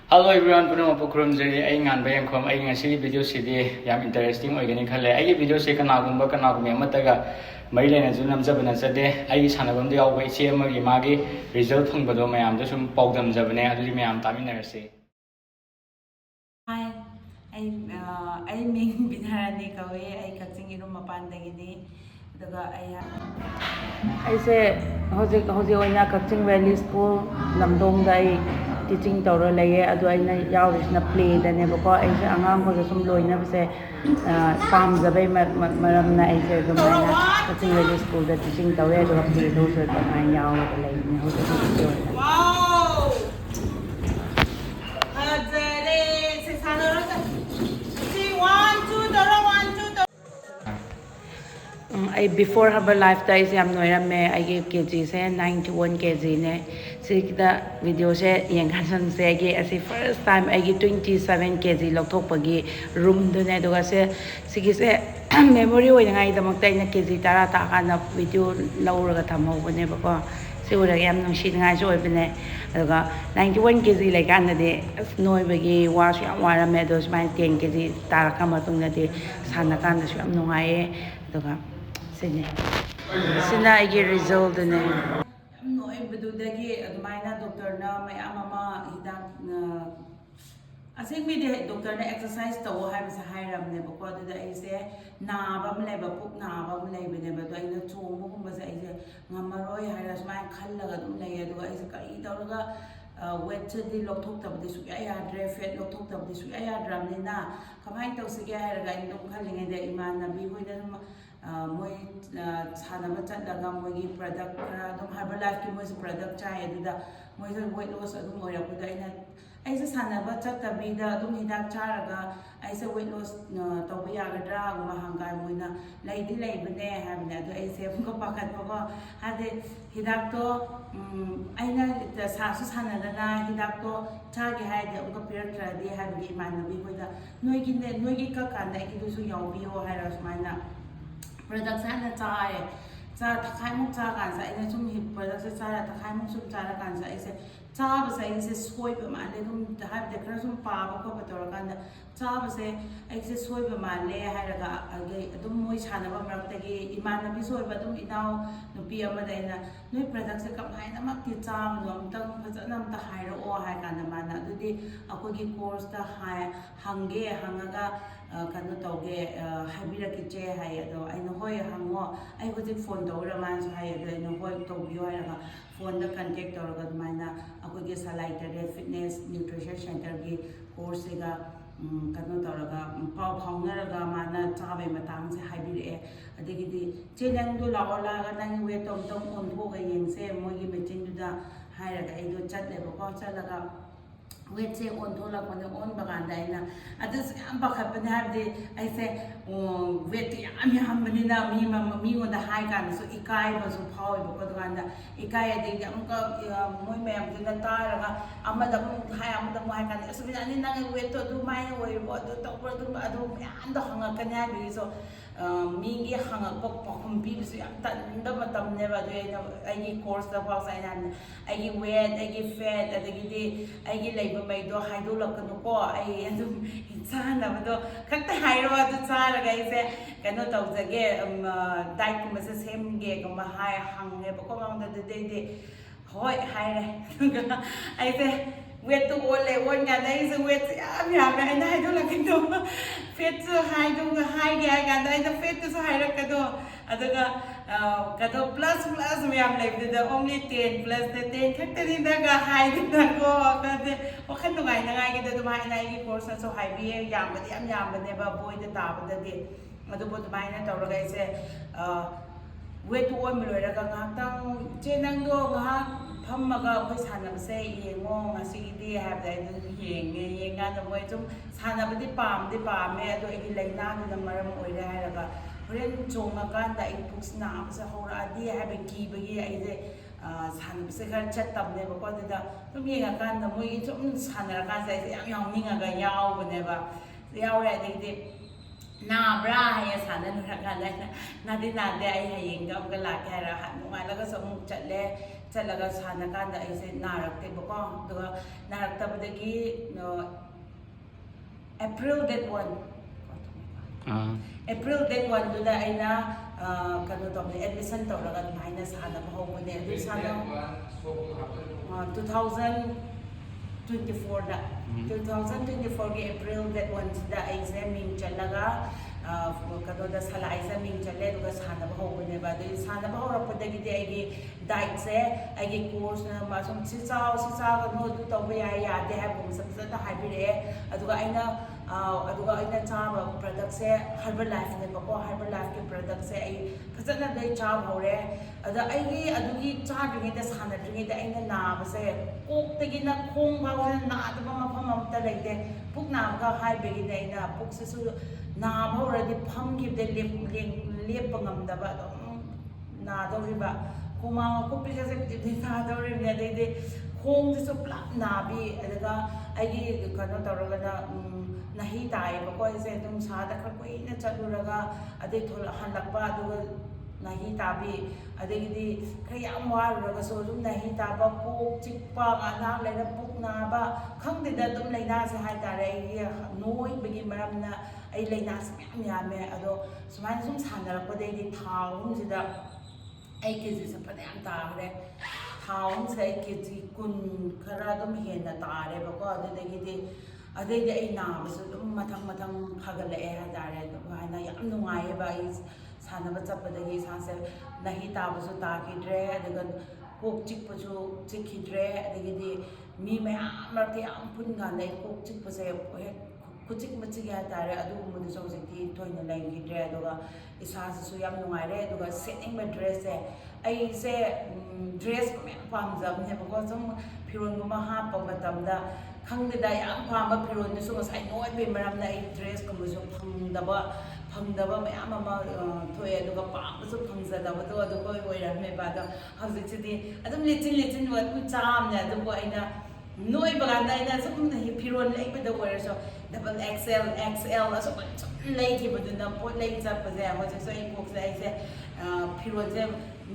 Hello everyone, puno mapukurum jari ay ngan bayang khom ay ngasi video sidi yam interesting oigani khale ay video se kanagumba kanagumi amataga mai lena ju namjabana sade ay sanabam de awai che amagi magi result phangbodo mayam da sum pawdam jabane aduri mayam taminarse. Hi, ay ming binarani kawe ay Kaching irum mapandagini daga ay se hoje oina Kaching Valley School lamdong dai teaching tawra laye adu aina yawrisna play dane bako ay se angam ko sum loina se pam jabai maramna ay se dumaina Kaching Valley School da teaching tawre adu play do se ta ai yaw lai ne hoje wow ajare se sanora see 1 2 dora 1 2 I before Herbalife is am noirame I gave kg se 91 kg ne sikda video se yengkhasan se ge asi first time I gi 27 kg lokthokpagi room do ne doga se sigi se memory oi ngai damak tai na kg tara ta kana video lauraga thamau ne bako se ura yam nung shi ngai so bene aduga 91 kg lai kana de noi bagi was yam wara me dos mai 10 kg tara kama tung na de sana kana su am nungai aduga sina igi result ne noi bedudagi admaina doctor na mayam ama hidak na asing mi de doctor na exercise tawo ha bisa hairam ne bako da ai se na ba mle ba puk na ba mle be ne ba do ai na chong mo kuma se ai se ngamaroi haira smai khallaga dum le adu ai se kai tawraga weight di lokthok tab di su ya yadre fat lokthok tab di su ya yadram ni na kamai taw se ge haira ga indum khallinge de iman nabi hoida moi sanaba chatlaga moigi product khara dum Herbalife ki moi product chai aduda moi weight loss adum oirakuda aina aise sanaba chatabida adum hidak charaga aise weight loss tawba yagadra guma hangai moina laidi laibane habne adu aise ko pakat ko hade hidak to aina sa su sanadana hidak to chage haide ko piratra di habni manabi hoida noigi ka kanda ki du su yawbiyo haira sumaina product sana chai cha thakai muk cha kan sa ina sum hip product se cha thakai muk sum cha kan sa ise cha ba sa ise soi ba ma le dum da ha de kra sum pa ba ko ba tor kan da cha ba se ise soi ba ma le ha ra ga age dum moi chana ba mrak ta gi iman na bi soi ba dum inaw nu pi ama da ina noi product se kam hai na mak ti cha ma dum tang pha nam ta hai ro o hai kan ma na du di ako gi course ta hai hange hangaga kanu tauge habiraki che hai ado aina hoi hango ai hoji phone tawra man sai ado aina hoi tawbiyo hai ra phone da contact tawra maina akoge salai tare fitness nutrition center gi course ga kanu tawra pau phaunaraga mana chabe matang se habire adegidi chenang du laola ga nang we tom tom on tho ga yengse mogi machine du da hai ra ai do chat le ko chalaga weight se on thola ko ne on bagan dai na adus am bakhat ban have de I say weight yam bani na mi on da high kan so ikai ba so phau ba ko da ikai de am ka moi mem de na ta ra amma da hai amma da mai kan so bi ani na weight to du mai oi bo do to pro du adu am da hanga kan ya bi so mi gi hanga ko pakhum bi so yam tan da matam ne ba de ai course da pa sai na ai weight ai fat adagi ai gi mai do haidolak kanu ko ai adum insana mado khakta hairo adu chara ga ise kanu tawjage diet kuma se same ge kuma hai hange ba ko mang da de hoi hai re ai se weight to ole won ga dai se weight ya ga na haidolak kanu fat so hai do hai ga ga dai da fat so hai ra kadu adaga kado plus me am like the only 10 plus the 10 khakta ni daga high din da ko kade o khan ngai na ngai ge da mai na gi course so high bi yam ba yam ba ne ba boy da ta ba da de madu bo mai na taw ga ise weight to on me ra ga ngak che nang do ga phammaga khoi sanam se yengo ngasi di have da yenga da moi tum sanam di pam me ado igi laina da maram oi ra ha ga horen chonga kan da in puks na sa hora di have ki bagi ai de san se kar chat tam ne ba ko da tum yenga kan da moi tum sanara kan sa yam yam ninga ga yaw ba ne ba yaw ra de na bra ya sanan ra kan na di na de ai hayeng ga ga la ka ra ha no ma la ga so mu chat le ꯆꯠꯂꯒ ꯁꯥꯟꯅꯀꯥꯟꯗ ꯑꯩꯁꯦ ꯅꯥꯔꯛꯇꯦꯕꯀꯣ ꯑꯗꯨꯒ ꯅꯥꯔꯛꯇꯕꯗꯒꯤ April date 1 April date 1 ꯗꯨꯗ ꯑꯩꯅ ꯀꯩꯅꯣ ꯇꯧꯕꯅꯦ admission ꯇꯧꯔꯒ ꯑꯗꯨꯃꯥꯏꯅ ꯁꯥꯟꯅꯕ ꯍꯧꯕꯅꯦ ꯑꯗꯨ 2024ꯗ 2024ꯒꯤ April date 1 ꯑꯩꯁꯦ ꯃꯤꯡ ꯆꯠꯂꯒ ꯀꯩꯅꯣꯗ ꯁꯂꯥꯏꯁꯦ ꯃꯤꯡ ꯆꯠꯂꯦ ꯑꯗꯨꯒ ꯁꯥꯟꯅꯕ ꯍꯧꯕꯅꯦꯕ ꯑꯗꯨꯒꯤ ꯁꯥꯟꯅꯕ ꯍꯧꯔꯛꯄꯗꯒꯤꯗꯤ ꯑꯩꯒꯤ ꯗꯥꯏꯠꯁꯦ ꯑꯩꯒꯤ ꯀꯣꯆꯅ ꯁꯨꯝ ꯁꯤ ꯆꯥꯒꯅꯨ ꯑꯗꯨ ꯇꯧꯕ ꯌꯥꯏ ꯌꯥꯗꯦ ꯍꯥꯏꯕꯒꯨꯝꯕꯁꯦ ꯐꯖꯅ ꯍꯥꯏꯕꯤꯔꯛꯑꯦ ꯑꯗꯨꯒ ꯑꯩꯅ ꯆꯥꯕ ꯄ꯭ꯔꯗꯛꯁꯦ ꯍꯔꯕꯜ ꯂꯥꯏꯐꯅꯦꯕꯀꯣ ꯍꯔꯕꯜ ꯂꯥꯏꯐꯀꯤ ꯄ꯭ꯔꯗꯛꯁꯦ ꯑꯩ ꯐꯖꯅ ꯆꯥꯕ ꯍꯧꯔꯦ ꯑꯗ ꯑꯗꯨꯒꯤ ꯆꯥꯗ꯭ꯔꯤꯉꯩꯗ ꯁꯥꯟꯅꯗ꯭ꯔꯤꯉꯩꯗ ꯑꯩꯅ ꯅꯥꯕꯁꯦ ꯀꯣꯛꯇꯒꯤꯅ ꯈꯣꯡ ꯐꯥꯎꯕ ꯅꯥꯗꯕ ꯃꯐꯝ ꯑꯃꯠꯇ ꯂꯩꯇꯦ ꯄꯨꯛ ꯅꯥꯕꯒ ꯍꯥꯏꯕꯒꯤꯅꯦ ꯑꯩꯅ ꯄꯨꯛꯁꯤꯁꯨ ꯅꯥꯕ ꯍꯧꯔꯗꯤ ꯐꯝꯈꯤꯕꯗ ꯂꯦꯞꯄ ꯉꯝꯗꯕ ꯑꯗꯨꯝ ꯅꯥꯗꯧꯔꯤꯕ ꯍꯨꯃꯥꯡ ꯃꯀꯨꯞꯄꯤꯒꯁꯦ ꯅꯥꯗꯧꯔꯤꯕꯅꯦ ꯑꯗꯩꯗꯤ ꯈꯣꯡꯁꯤꯁꯨ ꯄꯨꯂꯞ ꯅꯥꯕꯤ ꯑꯗꯨꯒ ꯑꯩꯒꯤ ꯀꯩꯅꯣ ꯇꯧꯔꯒꯅ ꯅꯥꯍꯤ ꯇꯥꯏꯌꯦꯕꯀꯣ ꯑꯩꯁꯦ ꯑꯗꯨꯝ ꯁꯥꯗ ꯈꯔ ꯀꯨꯏꯅ ꯆꯠꯂꯨꯔꯒ ꯑꯗꯩ ꯍꯜꯂꯛꯄ ꯑꯗꯨꯒ ꯅꯥꯍꯤ ꯇꯥꯕꯤ ꯑꯗꯒꯤꯗꯤ ꯈꯔ ꯌꯥꯝ ꯋꯥꯔꯨꯔꯒꯁꯨ ꯑꯗꯨꯝ ꯅꯥꯍꯤ ꯇꯥꯕ ꯀꯣꯛ ꯆꯤꯛꯄ ꯉꯥꯏꯍꯥꯛ ꯂꯩꯔ ꯄꯨꯛ ꯅꯥꯕ ꯈꯪꯗꯦꯗ ꯑꯗꯨꯝ ꯂꯥꯏꯅꯥꯁꯦ ꯍꯥꯏꯇꯥꯔꯦ ꯑꯩꯒꯤ ꯅꯣꯏꯕꯒꯤ ꯃꯔꯝꯅ ꯑꯩ ꯂꯥꯏꯅꯥꯁꯦ ꯃꯌꯥꯝ ꯌꯥꯝꯃꯦ ꯑꯗꯣ ꯁꯨꯃꯥꯏꯅ ꯁꯨꯝ ꯁꯥꯟꯅꯔꯛꯄꯗꯩꯗꯤ ꯊꯥ 3 ꯑꯩ ꯀꯦꯖꯤꯁꯦ ꯐꯅꯌꯥꯝ ꯇꯥꯈ꯭ꯔꯦ ꯊꯥ 3 ꯑꯩ ꯀꯦꯖꯤ 10 ꯈꯔ ꯑꯗꯨꯝ ꯍꯦꯟꯅ ꯇꯥꯔꯦꯕꯀꯣ ꯑꯗꯩꯗꯤ ꯑꯩ ꯅꯥꯕꯁꯨ ꯑꯗꯨꯝ ꯃꯊꯪ ꯐꯒꯠꯂꯛꯑꯦ ꯍꯥꯏꯇꯥꯔꯦ ꯑꯗꯨꯃꯥꯏꯅ ꯌꯥꯝ ꯅꯨꯡꯉꯥꯏꯌꯦꯕ ꯑꯩ ꯁꯥꯟꯅꯕ ꯆꯠꯄꯗꯒꯤ ꯏꯁꯥꯁꯦ ꯅꯥꯍꯤ ꯇꯥꯕꯁꯨ ꯇꯥꯈꯤꯗ꯭ꯔꯦ ꯑꯗꯨꯒ ꯀꯣꯛ ꯆꯤꯛꯄꯁꯨ ꯆꯤꯛꯈꯤꯗ꯭ꯔꯦ ꯑꯗꯒꯤꯗꯤ ꯃꯤ ꯃꯌꯥꯝ ꯃꯔꯛꯇ ꯌꯥꯝ ꯄꯨꯟꯀꯥꯟꯗ ꯑꯩ ꯀꯣꯛ ꯆꯤꯛꯄꯁꯦ ꯍꯦꯛ ꯈꯨꯆꯤꯛ ꯃꯆꯤꯛ ꯍꯥꯏꯇꯥꯔꯦ ꯑꯗꯨꯒꯨꯝꯕꯗꯨꯁꯨ ꯍꯧꯖꯤꯛꯇꯤ ꯊꯣꯏꯅ ꯂꯩꯈꯤꯗ꯭ꯔꯦ ꯑꯗꯨꯒ ꯏꯁꯥꯁꯤꯁꯨ ꯌꯥꯝ ꯅꯨꯡꯉꯥꯏꯔꯦ ꯑꯗꯨꯒ ꯁꯦꯠꯅꯤꯡꯕ ꯗ꯭ꯔꯦꯁꯁꯦ ꯑꯩꯁꯦ ꯗ꯭ꯔꯦꯁ ꯃꯌꯥꯝ ꯄꯥꯝꯖꯕꯅꯦꯕꯀꯣ ꯁꯨꯝ ꯐꯤꯔꯣꯟꯒꯨꯝꯕ ꯍꯥꯞꯄ ꯃꯇꯝꯗ ꯈꯪꯗꯦꯗ ꯌꯥꯝ ꯄꯥꯝꯕ ꯐꯤꯔꯣꯟꯗꯨꯁꯨ ꯉꯁꯥꯏ ꯅꯣꯏꯕꯒꯤ ꯃꯔꯝꯅ ꯑꯩ ꯗ꯭ꯔꯦꯁꯀꯨꯝꯕꯁꯨ ꯐꯪꯗꯕ ꯃꯌꯥꯝ ꯑꯃ ꯊꯣꯛꯑꯦ ꯑꯗꯨꯒ ꯄꯥꯝꯕꯁꯨ ꯐꯪꯖꯗꯕꯗꯣ ꯑꯗꯨꯒ ꯑꯣꯏꯔꯝꯃꯦꯕ ꯑꯗꯣ ꯍꯧꯖꯤꯛꯁꯤꯗꯤ ꯑꯗꯨꯝ ꯂꯤꯠꯆꯤꯟꯕ ꯑꯗꯨꯝ ꯆꯥꯝꯅꯦ ꯑꯗꯨꯕꯨ ꯑꯩꯅ ꯅꯣꯏꯕ ꯀꯥꯟꯗ ꯑꯩꯅ ꯁꯨꯝ ꯐꯤꯔꯣꯟ ꯂꯩꯕꯗ ꯑꯣꯏꯔꯁꯨ XXL ꯑꯁꯨꯝ ꯂꯩꯈꯤꯕꯗꯨꯅ ꯄꯣꯠ ꯂꯩ ꯆꯠꯄꯁꯦ ꯍꯧꯖꯤꯛꯁꯨ ꯑꯩ ꯀꯣꯛꯁꯦ ꯑꯩꯁꯦ ꯐꯤꯔꯣꯟꯁꯦ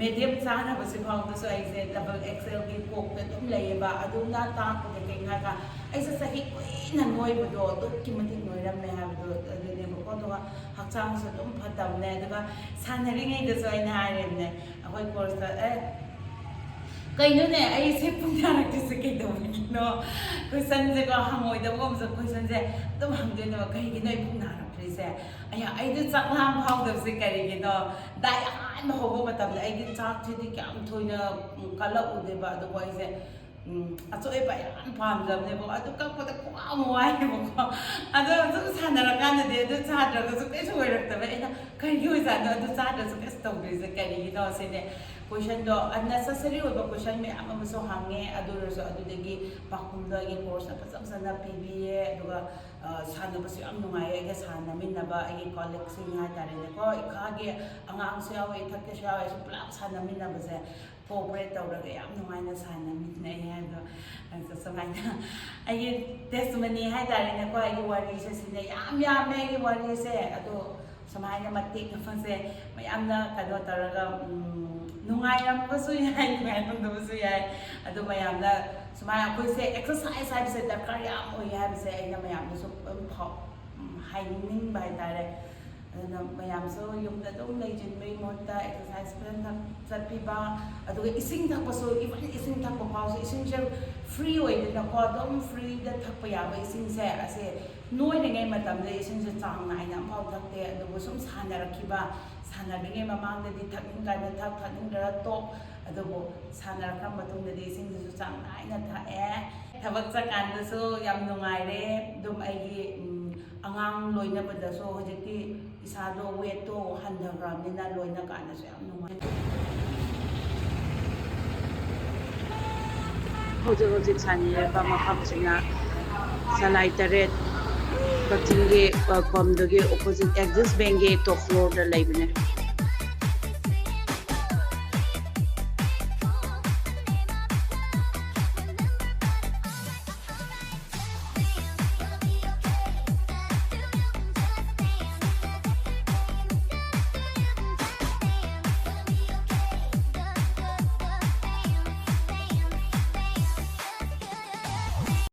ꯃꯦꯗꯤꯌꯝ ꯆꯥꯅꯕꯁꯤ ꯐꯥꯎꯗꯁꯨ ꯑꯩꯁꯦ XXLꯒꯤ ꯀꯣꯛꯇ ꯑꯗꯨꯝ ꯂꯩꯌꯦꯕ ꯑꯗꯨꯅ ꯇꯥꯛꯄꯗ ꯀꯩꯅꯣ ꯍꯥꯏꯔꯒ ꯑꯩꯁꯦ ꯆꯍꯤ ꯀꯨꯏꯅ ꯅꯣꯏꯕꯗꯣ ꯑꯗꯨꯛꯀꯤ ꯃꯇꯤꯛ ꯅꯣꯏꯔꯝꯃꯦ ꯍꯥꯏꯕꯗꯣ ꯑꯗꯨꯅꯦꯕꯀꯣ ꯑꯗꯨꯒ ꯍꯛꯆꯥꯡꯁꯨ ꯑꯗꯨꯝ ꯐꯠꯇꯕꯅꯦ ꯑꯗꯨꯒ ꯁꯥꯟꯅꯔꯤꯉꯩꯗꯁꯨ ꯑꯩꯅ ꯍꯥꯏꯔꯤꯕꯅꯦ ꯑꯩꯈꯣꯏ ꯀꯣꯔꯁꯇ ꯀꯩꯅꯣꯅꯦ ꯑꯩꯁꯦ ꯄꯨꯡ ꯅꯥꯔꯛꯇ꯭ꯔꯤꯁꯦ ꯀꯩꯗꯧꯕꯒꯤꯅꯣ ꯀꯣꯏꯁꯟꯁꯦꯀꯣ ꯍꯪꯉꯣꯏꯗꯕ ꯑꯃꯁꯨ ꯀꯣꯏꯁꯟꯁꯦ ꯑꯗꯨꯝ ꯍꯪꯗꯣꯏꯅꯦꯕ ꯀꯩꯒꯤꯅꯣ ꯑꯩ ꯄꯨꯡ ꯅꯥꯔꯛꯇ꯭ꯔꯤꯁꯦ ꯑꯩꯗꯣ ꯆꯥꯛ ꯂꯥꯝ ꯐꯥꯎꯗꯕꯁꯦ ꯀꯔꯤꯒꯤꯅꯣ ꯗꯥꯏꯠ ꯑꯍꯥꯟꯕ ꯍꯧꯕ ꯃꯇꯝꯗ ꯑꯩꯗꯤ ꯆꯥꯛꯁꯤꯗꯤ ꯀꯌꯥꯝ ꯊꯣꯏꯅ ꯀꯜꯂꯛꯎꯗꯦꯕ ꯑꯗꯨꯕꯨ ꯑꯩꯁꯦ ꯑꯆꯣꯏꯑꯄ ꯌꯥꯝ ꯄꯥꯝꯖꯕꯅꯦꯕ ꯑꯗꯨ ꯀꯛꯄꯗ ꯈꯨꯋꯥ ꯋꯥꯏꯌꯦꯕꯀꯣ ꯑꯗꯣ ꯁꯨꯝ ꯁꯥꯟꯅꯔꯀꯥꯟꯗꯗꯤ ꯑꯗꯨ ꯆꯥꯗ꯭ꯔꯒꯁꯨ ꯀꯩꯁꯨ ꯑꯣꯏꯔꯛꯇꯕ ꯑꯩꯅ ꯀꯔꯤꯒꯤ ꯑꯣꯏꯖꯥꯠꯅꯣ ꯑꯗꯨ ꯆꯥꯗ꯭ꯔꯁꯨ ꯀꯩꯁꯨ ꯇꯧꯗ꯭ꯔꯤꯁꯦ ꯀꯔꯤꯒꯤꯅꯣ ꯁꯤꯅꯦ ꯀꯣꯏꯁꯟꯗꯣ ꯑꯟꯅꯦꯁꯦꯁꯔꯤ ꯑꯣꯏꯕ ꯀꯣꯏꯁꯟ ꯃꯌꯥꯝ ꯑꯃꯁꯨ ꯍꯪꯉꯦ ꯑꯗꯨ ꯑꯣꯏꯔꯁꯨ ꯑꯗꯨꯗꯒꯤ ꯄꯥꯎꯈꯨꯝꯗꯣ ꯑꯩꯒꯤ ꯀꯣꯔꯁꯅ ꯐꯖꯅ ꯄꯤꯕꯤꯌꯦ ꯑꯗꯨꯒ ꯁꯥꯟꯅꯕꯁꯨ ꯌꯥꯝ ꯅꯨꯡꯉꯥꯏꯌꯦ ꯑꯩꯒ ꯁꯥꯟꯅꯃꯤꯟꯅꯕ ꯑꯩꯒꯤ ꯀꯣꯂꯤꯛꯁꯤꯡ ꯍꯥꯏꯇꯥꯔꯦꯅꯦꯀꯣ ꯏꯈꯥꯒꯤ ꯑꯉꯥꯡꯁꯨ ꯌꯥꯎꯋꯦ ꯏꯊꯛꯀꯤꯁꯨ ꯌꯥꯎꯋꯦ ꯁꯨꯝ ꯄꯨꯂꯞ ꯁꯥꯟꯅꯃꯤꯟꯅꯕꯁꯦ ꯀꯣꯑꯣꯄꯔꯦꯠ ꯇꯧꯔꯒ ꯌꯥꯝ ꯅꯨꯡꯉꯥꯏꯅ ꯁꯥꯟꯅꯃꯤꯟꯅꯩ ꯍꯥꯏꯕꯗꯣ ꯁꯨꯃꯥꯏꯅ ꯑꯩꯒꯤ ꯇꯦꯁꯇꯤꯃꯅꯤ ꯍꯥꯏꯇꯥꯔꯦꯅꯦꯀꯣ ꯑꯩꯒꯤ ꯋꯥꯔꯤꯁꯦ ꯁꯤꯅ ꯌꯥꯝ ꯌꯥꯝꯃꯦ ꯑꯩꯒꯤ ꯋꯥꯔꯤꯁꯦ ꯑꯗꯣ ꯁꯨꯃꯥꯏꯅ ꯃꯇꯦꯛ ꯑꯃꯁꯦ ꯃꯌꯥꯝꯅ ꯀꯩꯅꯣ ꯇꯧꯔꯒ ꯅꯨꯡꯉꯥꯏꯔꯝꯕꯁꯨ ꯌꯥꯏ ꯅꯨꯡꯉꯥꯏꯔꯝꯗꯕꯁꯨ ꯌꯥꯏ ꯑꯗꯨ ꯃꯌꯥꯝꯅ ꯁꯨꯃꯥꯏꯅ ꯑꯩꯈꯣꯏꯁꯦ ꯑꯦꯛꯁꯔꯁꯥꯏꯁ ꯍꯥꯏꯕꯁꯦ ꯗꯔꯀꯥꯔ ꯌꯥꯝ ꯑꯣꯏ ꯍꯥꯏꯕꯁꯦ ꯑꯩꯅ ꯃꯌꯥꯝꯗꯁꯨ ꯍꯥꯏꯅꯤꯡꯕ ꯍꯥꯏꯇꯥꯔꯦ ꯑꯗꯨꯅ ꯃꯌꯥꯝꯁꯨ ꯌꯨꯝꯗ ꯑꯗꯨꯝ ꯂꯩꯁꯤꯟꯕꯒꯤ ꯃꯍꯨꯠꯇ ꯑꯦꯛꯁꯔꯁꯥꯏꯁ ꯐꯖꯅ ꯆꯠꯄꯤꯕ ꯑꯗꯨꯒ ꯏꯁꯤꯡ ꯊꯛꯄꯁꯨ ꯏꯚꯟ ꯏꯁꯤꯡ ꯊꯛꯄ ꯐꯥꯎꯁꯨ ꯏꯁꯤꯡꯁꯦ ꯐ꯭ꯔꯤ ꯑꯣꯏꯗꯅꯀꯣ ꯑꯗꯨꯝ ꯐ꯭ꯔꯤꯗ ꯊꯛꯄ ꯌꯥꯕ ꯏꯁꯤꯡꯁꯦ ꯑꯁꯦ ꯅꯣꯏꯔꯤꯉꯩ ꯃꯇꯝꯗ ꯏꯁꯤꯡꯁꯦ ꯆꯥꯡ ナꯏꯅ ꯑꯃꯐꯥꯎ ꯊꯛꯇꯦ ꯑꯗꯨꯕꯨ ꯁꯨꯝ ꯁꯥꯟꯅꯔꯛꯈꯤꯕ ꯁꯥꯟꯅꯔꯤꯉꯩ ꯃꯃꯥꯡꯗꯗꯤ ꯊꯛꯅꯤꯡꯀꯥꯟꯗ ꯊꯛꯅꯤꯡꯗ꯭ꯔꯒ ꯇꯣꯛ ꯑꯗꯨꯕꯨ ꯁꯥꯟꯅꯔꯛꯈ꯭ꯔ ꯃꯇꯨꯡꯗꯗꯤ ꯏꯁꯤꯡꯁꯤꯁꯨ ꯆꯥꯡ ナꯏꯅ ꯊꯛꯑꯦ ꯊꯕꯛ ꯆꯠꯀꯥꯟꯗꯁꯨ ꯌꯥꯝ ꯅꯨꯡꯉꯥꯏꯔꯦ ꯑꯗꯨꯝ ꯑꯩꯒꯤ ꯑꯉꯥꯡ ꯂꯣꯏꯅꯕꯗꯁꯨ ꯍꯧꯖꯤꯛꯇꯤ ꯏꯁꯥꯗꯣ ꯋꯦꯠꯇꯣ ꯍꯟꯊꯈ꯭ꯔꯕꯅꯤꯅ ꯂꯣꯏꯅ ꯀꯥꯟꯗꯁꯨ ꯌꯥꯝ ꯅꯨꯡꯉꯥꯏ ꯍꯧꯖꯤꯛ ꯁꯥꯟꯅꯔꯤꯕ ꯃꯐꯝꯁꯤꯅ ꯁꯂꯥꯏ 8 ꯀꯛꯆꯤꯡꯒꯤ ꯀꯣꯝꯗꯒꯤ ꯑꯣꯄꯣꯖꯤꯠ ꯑꯦꯛꯖꯤꯁ ꯕꯦꯡꯒꯤ ꯇꯣꯞ ꯐ꯭ꯂꯣꯔꯗ ꯂꯩꯕꯅꯦ